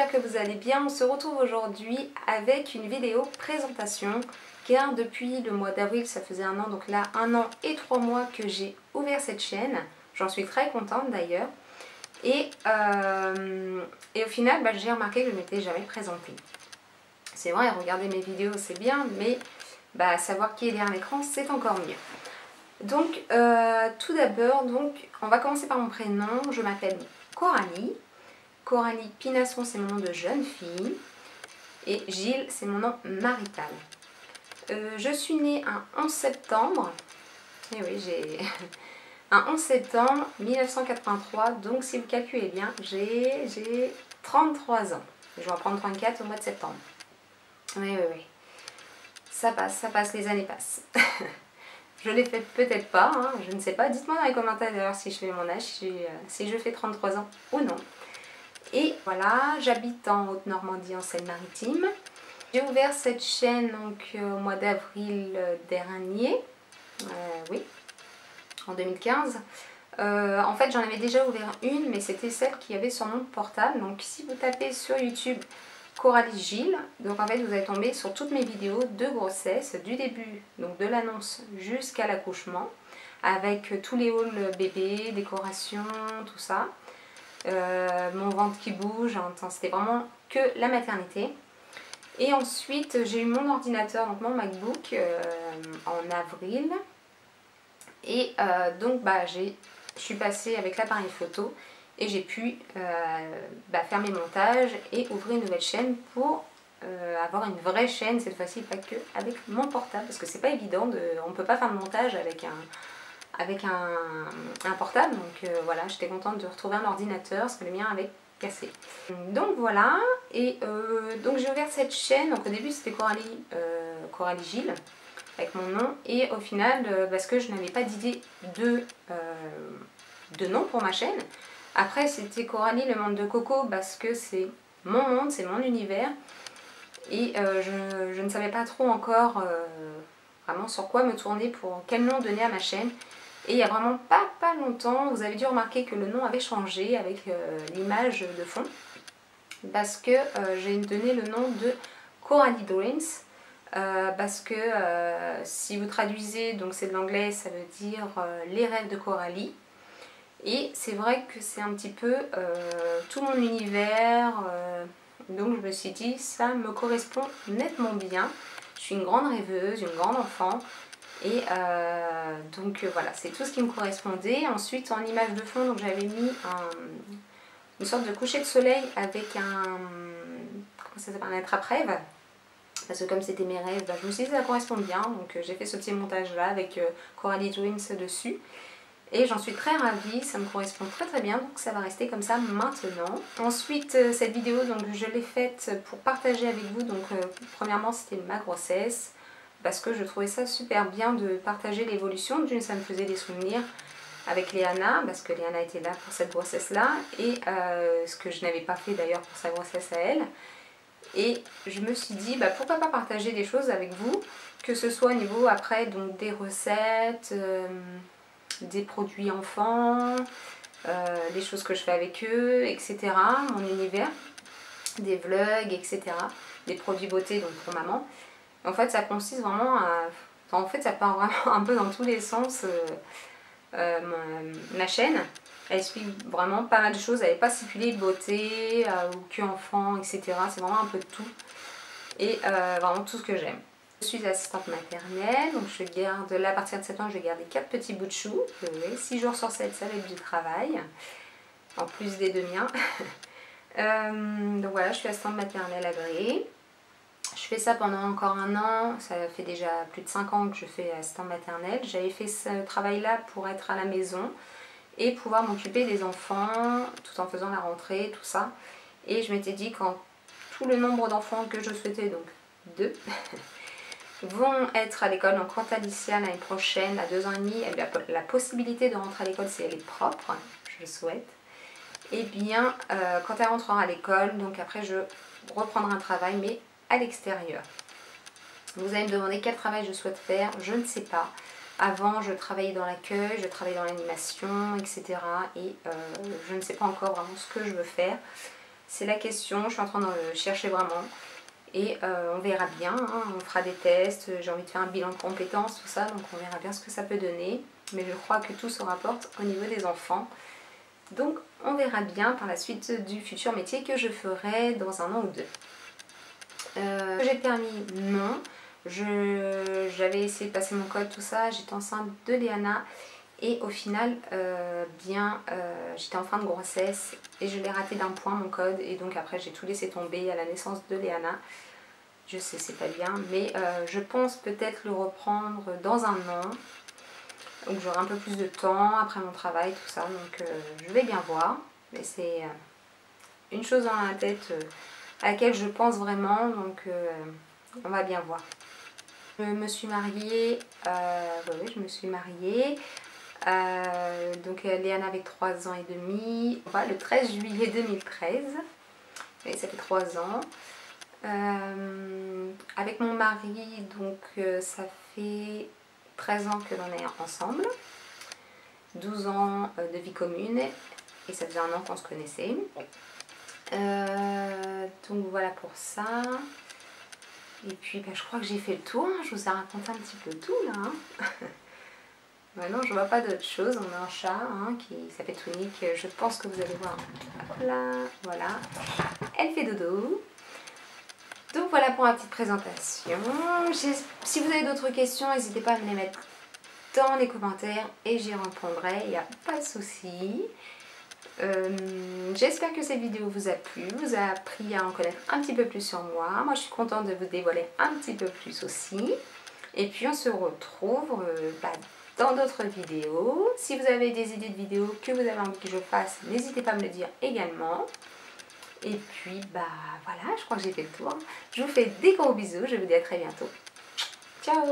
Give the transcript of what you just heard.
j'espère que vous allez bien. On se retrouve aujourd'hui avec une vidéo présentation car depuis le mois d'avril, ça faisait un an, donc là 1 an et 3 mois que j'ai ouvert cette chaîne. J'en suis très contente d'ailleurs. Et au final, j'ai remarqué que je ne m'étais jamais présentée. C'est vrai, regarder mes vidéos c'est bien, mais savoir qui est derrière l'écran c'est encore mieux. Donc tout d'abord, on va commencer par mon prénom. Je m'appelle Coralie. Coralie Pinasson, c'est mon nom de jeune fille. Et Gilles, c'est mon nom marital. Je suis née un 11 septembre. Et oui, j'ai un 11 septembre 1983. Donc si vous calculez bien, j'ai 33 ans. Je vais en prendre 34 au mois de septembre. Oui. Ça passe, les années passent. Je l'ai fait peut-être pas, hein, je ne sais pas. Dites-moi dans les commentaires d'ailleurs si je fais mon âge, si je fais 33 ans ou non. Et voilà, j'habite en Haute-Normandie, en Seine-Maritime. J'ai ouvert cette chaîne au mois d'avril dernier, oui, en 2015. En fait, j'en avais déjà ouvert une, mais c'était celle qui avait son nom portable. Donc si vous tapez sur YouTube Coralie Gilles, donc en fait vous allez tomber sur toutes mes vidéos de grossesse, du début, donc de l'annonce jusqu'à l'accouchement, avec tous les hauls bébés, décoration, tout ça. Mon ventre qui bouge, c'était vraiment que la maternité. Et ensuite j'ai eu mon ordinateur, donc mon MacBook en avril. Et je suis passée avec l'appareil photo et j'ai pu faire mes montages et ouvrir une nouvelle chaîne pour avoir une vraie chaîne cette fois-ci, pas que avec mon portable, parce que c'est pas évident, on peut pas faire de montage avec un portable. Donc voilà, j'étais contente de retrouver un ordinateur parce que le mien avait cassé. Donc voilà, et donc j'ai ouvert cette chaîne. Donc au début c'était Coralie Gilles avec mon nom, et au final parce que je n'avais pas d'idée de nom pour ma chaîne. Après c'était Coralie le monde de Coco parce que c'est mon monde, c'est mon univers, et je ne savais pas trop encore vraiment sur quoi me tourner, pour quel nom donner à ma chaîne. Et il y a vraiment pas longtemps, vous avez dû remarquer que le nom avait changé avec l'image de fond, parce que j'ai donné le nom de Coralie Dreams, parce que si vous traduisez, donc c'est de l'anglais, ça veut dire les rêves de Coralie. Et c'est vrai que c'est un petit peu tout mon univers, donc je me suis dit ça me correspond nettement bien. Je suis une grande rêveuse, une grande enfant. Et voilà, c'est tout ce qui me correspondait. Ensuite en image de fond, donc j'avais mis une sorte de coucher de soleil avec un attrape-rêve, parce que comme c'était mes rêves, je me suis dit ça correspond bien, donc j'ai fait ce petit montage là avec Coralie Dreams dessus. Et j'en suis très ravie, ça me correspond très bien, donc ça va rester comme ça maintenant. Ensuite cette vidéo, donc je l'ai faite pour partager avec vous. Donc premièrement c'était ma grossesse, parce que je trouvais ça super bien de partager l'évolution. D'une, ça me faisait des souvenirs avec Léana, parce que Léana était là pour cette grossesse là, et ce que je n'avais pas fait d'ailleurs pour sa grossesse à elle. Et je me suis dit pourquoi pas partager des choses avec vous, que ce soit au niveau après donc des recettes, des produits enfants, les choses que je fais avec eux, etc. Mon univers, des vlogs, etc. Des produits beauté donc pour maman. En fait ça consiste vraiment à... En fait ça part vraiment un peu dans tous les sens. Ma chaîne, elle suit vraiment pas mal de choses. Elle n'est pas stipulée beauté ou que enfant, etc. C'est vraiment un peu de tout. Et vraiment tout ce que j'aime. Je suis assistante maternelle, donc je garde, là à partir de 7 ans, je vais garder 4 petits bouts de chou. 6 jours sur 7, ça va être du travail, en plus des 2 miens. Donc voilà, je suis assistante maternelle agréée. Je fais ça pendant encore 1 an, ça fait déjà plus de 5 ans que je fais assistante maternelle. J'avais fait ce travail-là pour être à la maison et pouvoir m'occuper des enfants tout en faisant la rentrée, tout ça. Et je m'étais dit, quand tout le nombre d'enfants que je souhaitais, donc 2, vont être à l'école, donc quand Alicia l'année prochaine, à 2 ans et demi, elle a la possibilité de rentrer à l'école si elle est propre, je le souhaite. Et bien, quand elle rentrera à l'école, donc après je reprendrai un travail, mais à l'extérieur. Vous allez me demander quel travail je souhaite faire, je ne sais pas. Avant je travaillais dans l'accueil, je travaillais dans l'animation, etc. Et je ne sais pas encore vraiment ce que je veux faire. C'est la question, je suis en train de chercher vraiment. Et on verra bien, hein, on fera des tests, j'ai envie de faire un bilan de compétences, tout ça, donc on verra bien ce que ça peut donner. Mais je crois que tout se rapporte au niveau des enfants. Donc on verra bien par la suite du futur métier que je ferai dans un an ou deux. J'ai le permis, non. J'avais essayé de passer mon code, tout ça, j'étais enceinte de Léana. Et au final, j'étais en fin de grossesse et je l'ai raté d'un point mon code. Et donc après j'ai tout laissé tomber à la naissance de Léana. Je sais, c'est pas bien, mais je pense peut-être le reprendre dans un an. Donc j'aurai un peu plus de temps après mon travail, tout ça. Donc je vais bien voir. Mais c'est une chose dans la tête à laquelle je pense vraiment. Donc on va bien voir. Je me suis mariée. Oui, je me suis mariée. Donc Léana avait 3 ans et demi, voilà, le 13 juillet 2013, et ça fait 3 ans. Avec mon mari, donc ça fait 13 ans que l'on est ensemble, 12 ans de vie commune, et ça faisait 1 an qu'on se connaissait. Donc voilà pour ça. Et puis je crois que j'ai fait le tour, hein. Je vous ai raconté un petit peu tout là. Hein. Maintenant, je vois pas d'autre chose. On a un chat hein, qui s'appelle Tonique. Je pense que vous allez voir. Hop là, voilà. Elle fait dodo. Donc voilà pour ma petite présentation. Si vous avez d'autres questions, n'hésitez pas à me les mettre dans les commentaires et j'y répondrai. Il n'y a pas de souci. J'espère que cette vidéo vous a plu, vous a appris à en connaître un petit peu plus sur moi. Moi, je suis contente de vous dévoiler un petit peu plus aussi. Et puis, on se retrouve dans d'autres vidéos. Si vous avez des idées de vidéos que vous avez envie que je fasse, n'hésitez pas à me le dire également. Et puis, voilà, je crois que j'ai fait le tour. Je vous fais des gros bisous. Je vous dis à très bientôt. Ciao!